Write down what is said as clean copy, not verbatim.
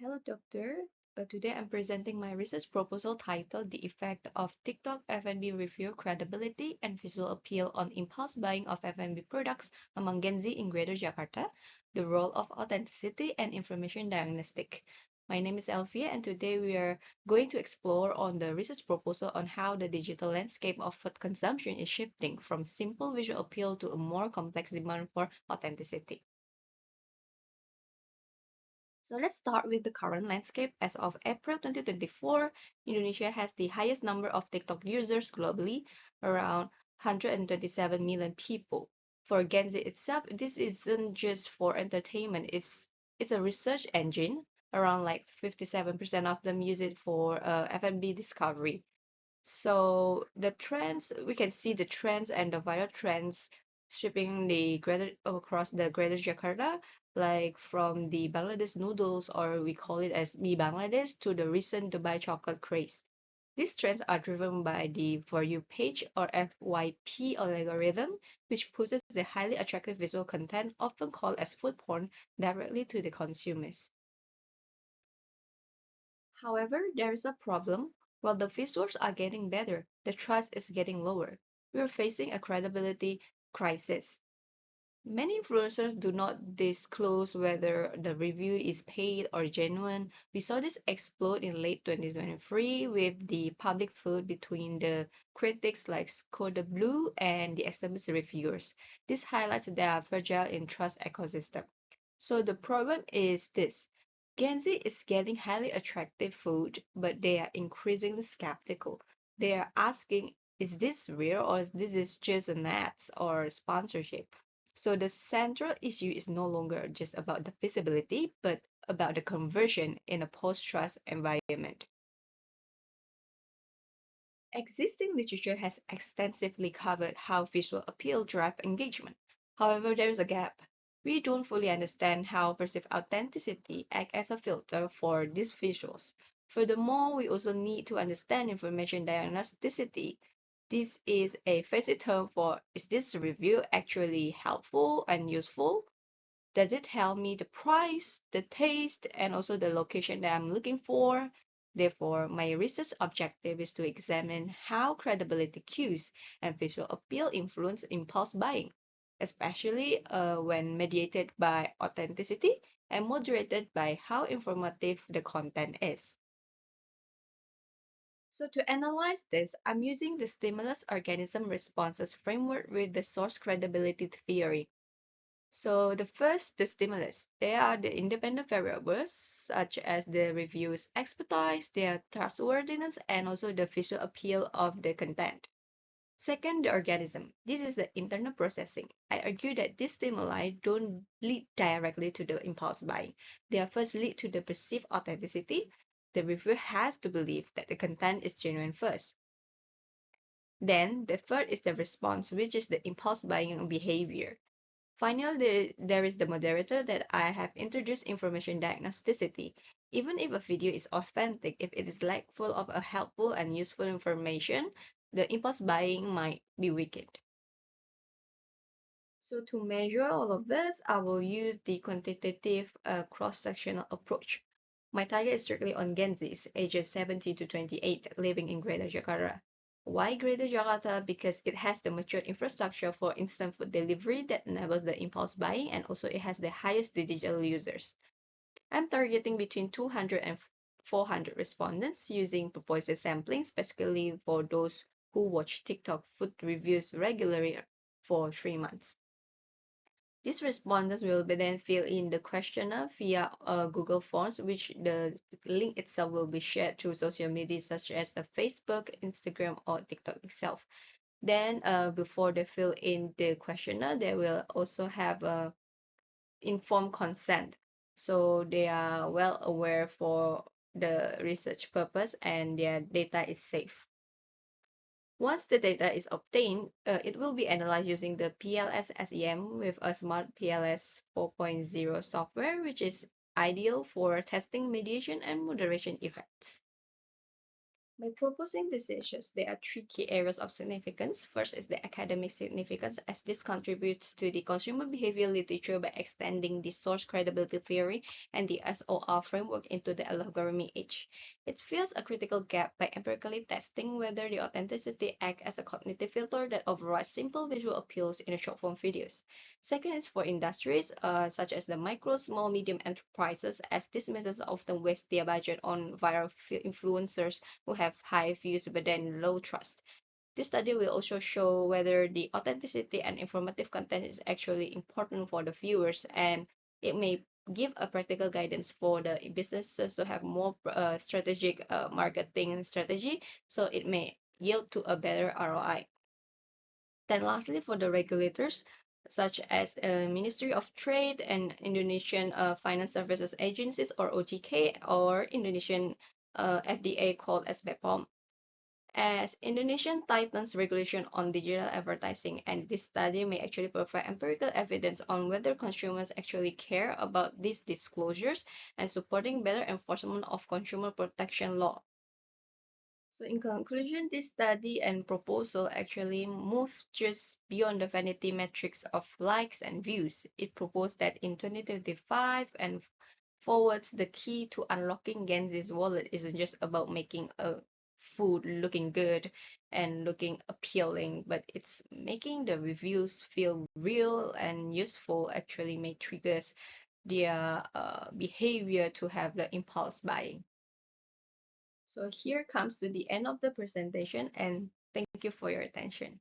Hello, doctor. Today I'm presenting my research proposal titled The Effect of TikTok F&B Review Credibility and Visual Appeal on Impulse Buying of F&B Products Among Gen Z in Greater Jakarta, the Role of Authenticity and Information Diagnostic. My name is Elvia, and today we are going to explore on the research proposal on how the digital landscape of food consumption is shifting from simple visual appeal to a more complex demand for authenticity. So let's start with the current landscape. As of April 2024, Indonesia has the highest number of TikTok users globally, around 127 million people. For Gen Z itself, this isn't just for entertainment, it's a research engine. Around like 57% of them use it for F&B discovery. So the trends, we can see the trends and the viral trends shipping the greater across the greater Jakarta, like from the Bangladesh noodles, or we call it as Mi Bangladesh, to the recent Dubai chocolate craze. These trends are driven by the For You page or FYP algorithm, which pushes the highly attractive visual content, often called as food porn, directly to the consumers. However, there is a problem. While the visuals are getting better, the trust is getting lower. We are facing a credibility crisis. Many influencers do not disclose whether the review is paid or genuine. We saw this explode in late 2023 with the public feud between the critics like Skoda Blue and the established reviewers. This highlights their fragile in trust ecosystem. So the problem is this. Gen Z is getting highly attractive food, but they are increasingly skeptical. They are asking, is this real or is this just an ads or sponsorship? So the central issue is no longer just about the visibility, but about the conversion in a post-trust environment. Existing literature has extensively covered how visual appeal drives engagement. However, there is a gap. We don't fully understand how perceived authenticity acts as a filter for these visuals. Furthermore, we also need to understand information diagnosticity. This is a fancy term for, is this review actually helpful and useful? Does it tell me the price, the taste, and also the location that I'm looking for? Therefore, my research objective is to examine how credibility cues and visual appeal influence impulse buying, especially when mediated by authenticity and moderated by how informative the content is. So to analyze this, I'm using the stimulus organism responses framework with the source credibility theory. So the first, the stimulus. They are the independent variables such as the reviewer's expertise, their trustworthiness, and also the visual appeal of the content. Second, the organism. This is the internal processing. I argue that these stimuli don't lead directly to the impulse buying. They are first lead to the perceived authenticity. The reviewer has to believe that the content is genuine first. Then the third is the response, which is the impulse buying behavior. Finally, there is the moderator that I have introduced information diagnosticity. Even if a video is authentic, if it is lack full of a helpful and useful information, the impulse buying might be weakened. So to measure all of this, I will use the quantitative cross-sectional approach. My target is strictly on Gen Zs, ages 17 to 28, living in Greater Jakarta. Why Greater Jakarta? Because it has the mature infrastructure for instant food delivery that enables the impulse buying, and also it has the highest digital users. I'm targeting between 200 and 400 respondents using purposive sampling, specifically for those who watch TikTok food reviews regularly for 3 months. These respondents will be then fill in the questionnaire via Google Forms, which the link itself will be shared to social media such as the Facebook, Instagram, or TikTok itself. Then, before they fill in the questionnaire, they will also have a informed consent, so they are well aware for the research purpose and their data is safe. Once the data is obtained, it will be analyzed using the PLS SEM with a smart PLS 4.0 software, which is ideal for testing mediation and moderation effects. By proposing these issues, there are three key areas of significance. First is the academic significance, as this contributes to the consumer behavior literature by extending the source credibility theory and the SOR framework into the algorithmic age. It fills a critical gap by empirically testing whether the authenticity acts as a cognitive filter that overrides simple visual appeals in the short form videos. Second is for industries, such as the micro, small, medium enterprises, as these businesses often waste their budget on viral influencers who have high views but then low trust. This study will also show whether the authenticity and informative content is actually important for the viewers, and it may give a practical guidance for the businesses to have more strategic marketing strategy, so it may yield to a better ROI. Then lastly, for the regulators, such as Ministry of Trade and Indonesian Finance Services Agencies or OJK or Indonesian FDA called as BPOM, as Indonesian tightens regulation on digital advertising, and this study may actually provide empirical evidence on whether consumers actually care about these disclosures and supporting better enforcement of consumer protection law. So in conclusion, this study and proposal actually move just beyond the vanity metrics of likes and views. It proposed that in 2025 and forwards, the key to unlocking Gen Z's wallet isn't just about making a food looking good and looking appealing, but it's making the reviews feel real and useful, actually may triggers their behavior to have the impulse buying. So here comes to the end of the presentation, and thank you for your attention.